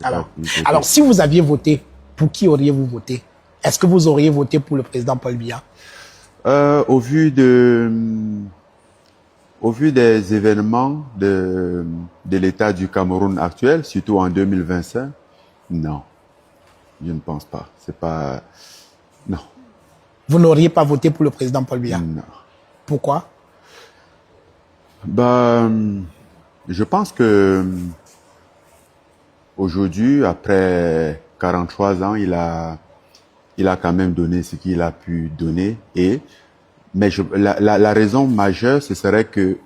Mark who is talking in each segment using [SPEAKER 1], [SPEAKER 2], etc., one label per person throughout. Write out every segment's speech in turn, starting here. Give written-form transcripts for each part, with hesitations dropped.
[SPEAKER 1] Alors, si vous aviez voté, pour qui auriez-vous voté? Est-ce que vous auriez voté pour le président Paul Biya?
[SPEAKER 2] Au vu des événements de l'état du Cameroun actuel, surtout en 2025, non, je ne pense pas. C'est pas, non.
[SPEAKER 1] Vous n'auriez pas voté pour le président Paul Biya?
[SPEAKER 2] Non.
[SPEAKER 1] Pourquoi?
[SPEAKER 2] Je pense que aujourd'hui, après 43 ans, il a quand même donné ce qu'il a pu donner. Mais la raison majeure, ce serait que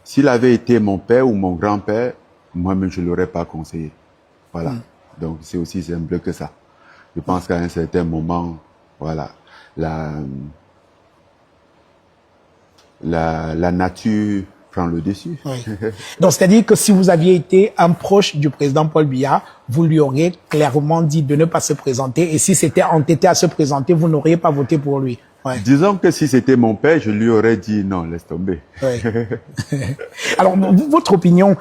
[SPEAKER 2] s'il avait été mon père ou mon grand-père, moi-même, je ne l'aurais pas conseillé. Voilà. Donc, c'est aussi simple que ça. Je pense qu'à un certain moment, voilà, la nature prend le dessus.
[SPEAKER 1] Oui. Donc, c'est-à-dire que si vous aviez été un proche du président Paul Biya, vous lui auriez clairement dit de ne pas se présenter. Et si c'était entêté à se présenter, vous n'auriez pas voté pour lui. Ouais.
[SPEAKER 2] Disons que si c'était mon père, je lui aurais dit non, laisse tomber.
[SPEAKER 1] Oui. Alors, votre opinion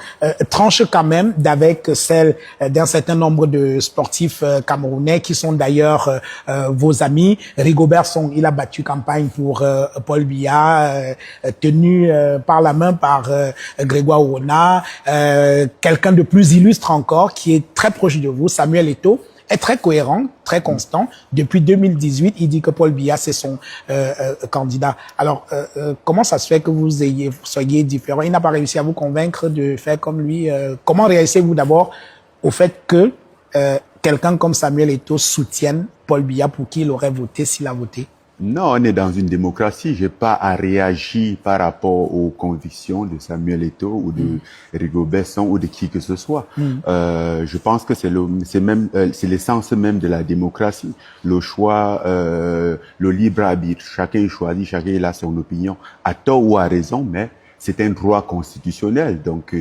[SPEAKER 1] tranche quand même d'avec celle d'un certain nombre de sportifs camerounais qui sont d'ailleurs vos amis. Rigobert Song, il a battu campagne pour Paul Biya, tenu par la main par Grégoire Ouona. Quelqu'un de plus illustre encore, qui est très proche de vous, Samuel Eto'o, est très cohérent, très constant. Depuis 2018, il dit que Paul Biya, c'est son candidat. Alors, comment ça se fait que vous soyez différent? Il n'a pas réussi à vous convaincre de faire comme lui. Comment réagissez-vous d'abord au fait que quelqu'un comme Samuel Eto'o soutienne Paul Biya pour qui il aurait voté s'il a voté?
[SPEAKER 2] Non, on est dans une démocratie. J'ai pas à réagir par rapport aux convictions de Samuel Eto'o ou de Rigobert Song ou de qui que ce soit. Je pense que c'est l'essence même de la démocratie. Le choix, le libre arbitre. Chacun choisit, chacun il a son opinion, à tort ou à raison, mais c'est un droit constitutionnel. Donc,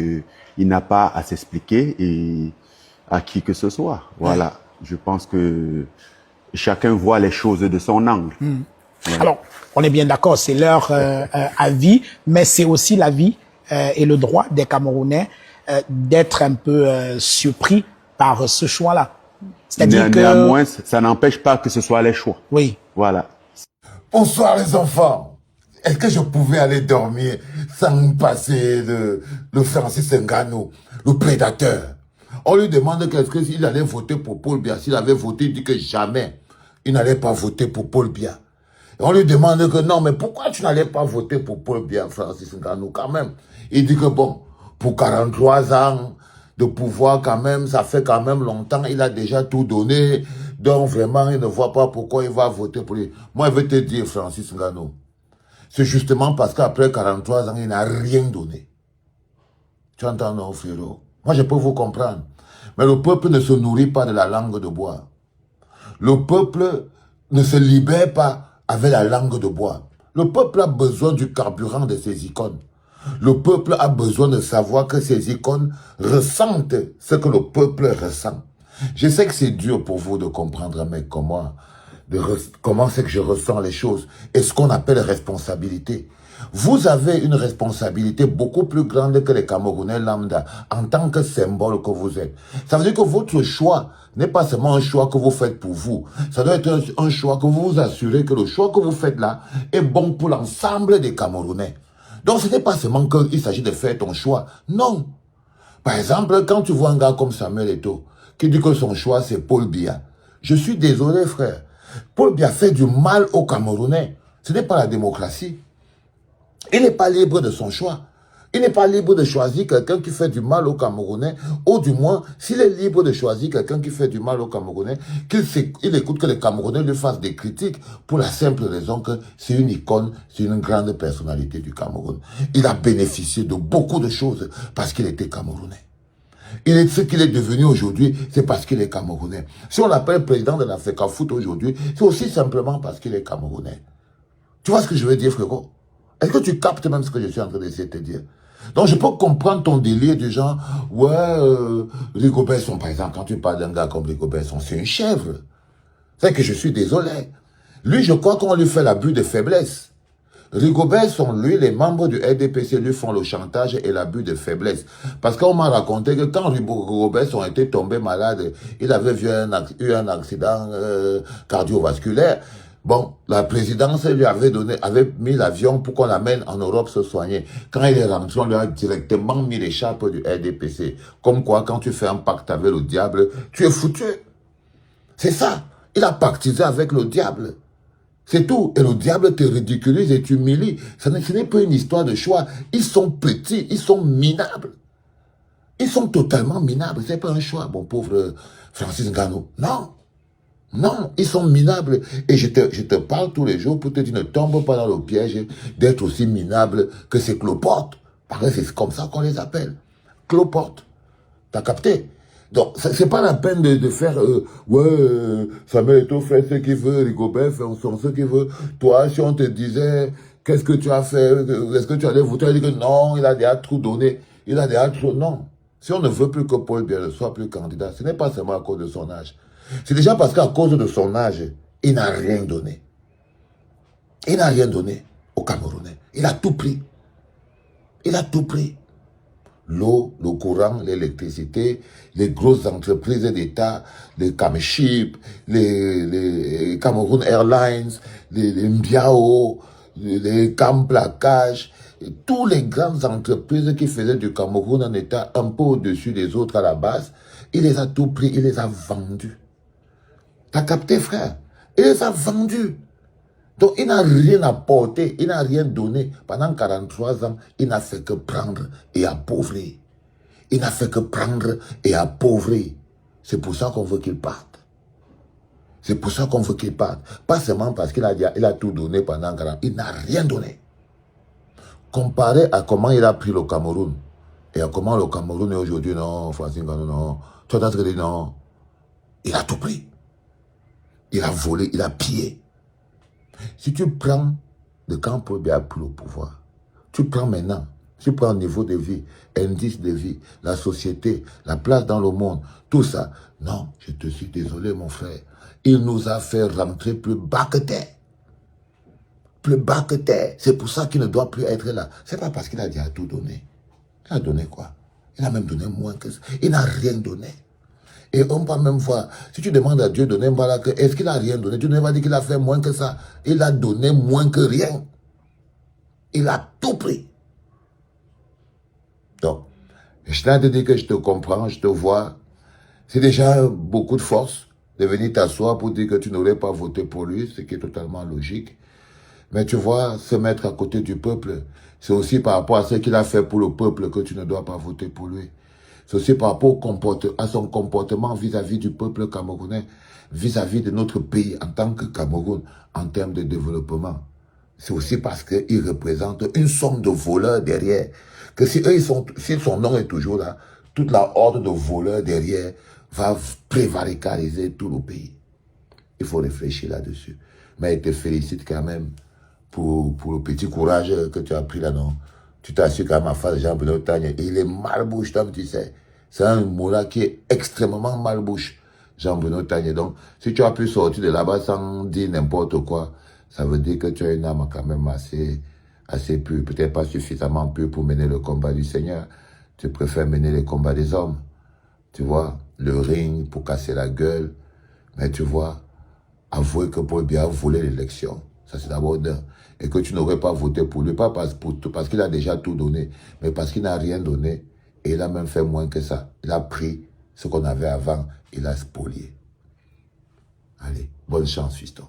[SPEAKER 2] il n'a pas à s'expliquer et à qui que ce soit. Voilà. Je pense que chacun voit les choses de son angle.
[SPEAKER 1] Ouais. Alors, on est bien d'accord, c'est leur avis, mais c'est aussi l'avis et le droit des Camerounais d'être un peu surpris par ce choix-là. C'est-à-dire que...
[SPEAKER 2] Néanmoins, ça n'empêche pas que ce soit les choix.
[SPEAKER 1] Oui.
[SPEAKER 2] Voilà.
[SPEAKER 3] Bonsoir les enfants. Est-ce que je pouvais aller dormir sans passer le Francis Ngannou, le prédateur? On lui demande s'il allait voter pour Paul Biya. S'il avait voté, il dit que jamais il n'allait pas voter pour Paul Biya. Et on lui demande que non, mais pourquoi tu n'allais pas voter pour Paul Biya, Francis Ngannou, quand même? Il dit que bon, pour 43 ans de pouvoir quand même, ça fait quand même longtemps, il a déjà tout donné. Donc vraiment, il ne voit pas pourquoi il va voter pour lui. Moi, je vais te dire, Francis Ngannou, c'est justement parce qu'après 43 ans, il n'a rien donné. Tu entends, non, frérot? Moi, je peux vous comprendre. Mais le peuple ne se nourrit pas de la langue de bois. Le peuple ne se libère pas avec la langue de bois. Le peuple a besoin du carburant de ses icônes. Le peuple a besoin de savoir que ces icônes ressentent ce que le peuple ressent. Je sais que c'est dur pour vous de comprendre, mais comment c'est que je ressens les choses et ce qu'on appelle responsabilité. Vous avez une responsabilité beaucoup plus grande que les Camerounais lambda en tant que symbole que vous êtes. Ça veut dire que votre choix n'est pas seulement un choix que vous faites pour vous. Ça doit être un choix que vous vous assurez que le choix que vous faites là est bon pour l'ensemble des Camerounais. Donc ce n'est pas seulement qu'il s'agit de faire ton choix. Non. Par exemple, quand tu vois un gars comme Samuel Eto'o qui dit que son choix c'est Paul Biya, je suis désolé frère. Paul Biya fait du mal aux Camerounais. Ce n'est pas la démocratie. Il n'est pas libre de son choix. Il n'est pas libre de choisir quelqu'un qui fait du mal aux Camerounais, ou du moins, s'il est libre de choisir quelqu'un qui fait du mal aux Camerounais, il écoute que les Camerounais lui fassent des critiques pour la simple raison que c'est une icône, c'est une grande personnalité du Cameroun. Il a bénéficié de beaucoup de choses parce qu'il était Camerounais. Ce qu'il est devenu aujourd'hui, c'est parce qu'il est Camerounais. Si on l'appelle président de l'Africa Foot aujourd'hui, c'est aussi simplement parce qu'il est Camerounais. Tu vois ce que je veux dire, frérot? Est-ce que tu captes même ce que je suis en train d'essayer de te dire? Donc, je peux comprendre ton délire du genre, ouais, Rigobert Song, par exemple, quand tu parles d'un gars comme Rigobert Song, c'est une chèvre. C'est que je suis désolé. Lui, je crois qu'on lui fait l'abus de faiblesse. Rigobert sont lui, les membres du RDPC lui font le chantage et l'abus de faiblesse. Parce qu'on m'a raconté que quand Rigobert ont été tombés malades, il avait eu un accident cardiovasculaire. Bon, la présidence lui avait mis l'avion pour qu'on l'amène en Europe se soigner. Quand il est rentré, on lui a directement mis l'écharpe du RDPC. Comme quoi, quand tu fais un pacte avec le diable, tu es foutu. C'est ça. Il a pactisé avec le diable. C'est tout. Et le diable te ridiculise et t'humilie. Ce n'est pas une histoire de choix. Ils sont petits, ils sont minables. Ils sont totalement minables. Ce n'est pas un choix, mon pauvre Francis Ngannou. Non. Non, ils sont minables. Et je te parle tous les jours pour te dire, ne tombe pas dans le piège d'être aussi minable que ces cloportes. Parce que c'est comme ça qu'on les appelle. Cloportes. T'as capté? Donc, c'est pas la peine de faire, Samuel Eto'o fait ce qu'il veut, Rigobert fait ce qu'il veut. Toi, si on te disait, qu'est-ce que tu as fait, est-ce que tu allais voter, il dit que non, il a déjà tout donné, il a déjà trop, non. Si on ne veut plus que Paul Biya ne soit plus candidat, ce n'est pas seulement à cause de son âge. C'est déjà parce qu'à cause de son âge, il n'a rien donné. Il n'a rien donné aux Camerounais. Il a tout pris. Il a tout pris. L'eau, le courant, l'électricité, les grosses entreprises d'État, les Camship, les Cameroun Airlines, les Mbiao, les Cam Placage, toutes les grandes entreprises qui faisaient du Cameroun un État un peu au-dessus des autres à la base, il les a tout pris, il les a vendus. T'as capté, frère? Il les a vendus. Donc, il n'a rien apporté, il n'a rien donné. Pendant 43 ans, il n'a fait que prendre et appauvrir. Il n'a fait que prendre et appauvrir. C'est pour ça qu'on veut qu'il parte. C'est pour ça qu'on veut qu'il parte. Pas seulement parce qu'il a tout donné pendant 40 ans. Il n'a rien donné. Comparé à comment il a pris le Cameroun, et à comment le Cameroun est aujourd'hui, non, Francis Ngannou, non. Tu as dit non. Il a tout pris. Il a volé, il a pillé. Si tu prends de quand Paul Biya a pris le pouvoir, tu prends maintenant, tu prends le niveau de vie, indice de vie, la société, la place dans le monde, tout ça. Non, je te suis désolé, mon frère. Il nous a fait rentrer plus bas que terre. Plus bas que terre. C'est pour ça qu'il ne doit plus être là. C'est pas parce qu'il a déjà tout donné. Il a donné quoi? Il a même donné moins que ça. Il n'a rien donné. Et on peut même voir, si tu demandes à Dieu de donner un balak, est-ce qu'il n'a rien donné? Tu ne vas dire qu'il a fait moins que ça. Il a donné moins que rien. Il a tout pris. Donc, je tiens à te dire que je te comprends, je te vois. C'est déjà beaucoup de force de venir t'asseoir pour dire que tu n'aurais pas voté pour lui, ce qui est totalement logique. Mais tu vois, se mettre à côté du peuple, c'est aussi par rapport à ce qu'il a fait pour le peuple que tu ne dois pas voter pour lui. C'est aussi par rapport à son comportement vis-à-vis du peuple camerounais, vis-à-vis de notre pays en tant que Cameroun, en termes de développement. C'est aussi parce qu'il représente une somme de voleurs derrière, que si son nom est toujours là, toute la horde de voleurs derrière va prévaricariser tout le pays. Il faut réfléchir là-dessus. Mais je te félicite quand même pour le petit courage que tu as pris là, non? Tu t'as su quand même en face de Jean-Benoît Tagne. Il est mal-bouche, Tom, tu sais. C'est un mot-là qui est extrêmement mal-bouche, Jean-Benoît Tagne. Donc, si tu as pu sortir de là-bas sans dire n'importe quoi, ça veut dire que tu as une âme quand même assez pure. Peut-être pas suffisamment pure pour mener le combat du Seigneur. Tu préfères mener les combats des hommes. Tu vois, le ring pour casser la gueule. Mais tu vois, avouer que Paul Biya a volé l'élection. Ça, c'est d'abord d'un. Et que tu n'aurais pas voté pour lui, pas parce qu'il a déjà tout donné, mais parce qu'il n'a rien donné. Et il a même fait moins que ça. Il a pris ce qu'on avait avant, il a spolié. Allez, bonne chance, fiston.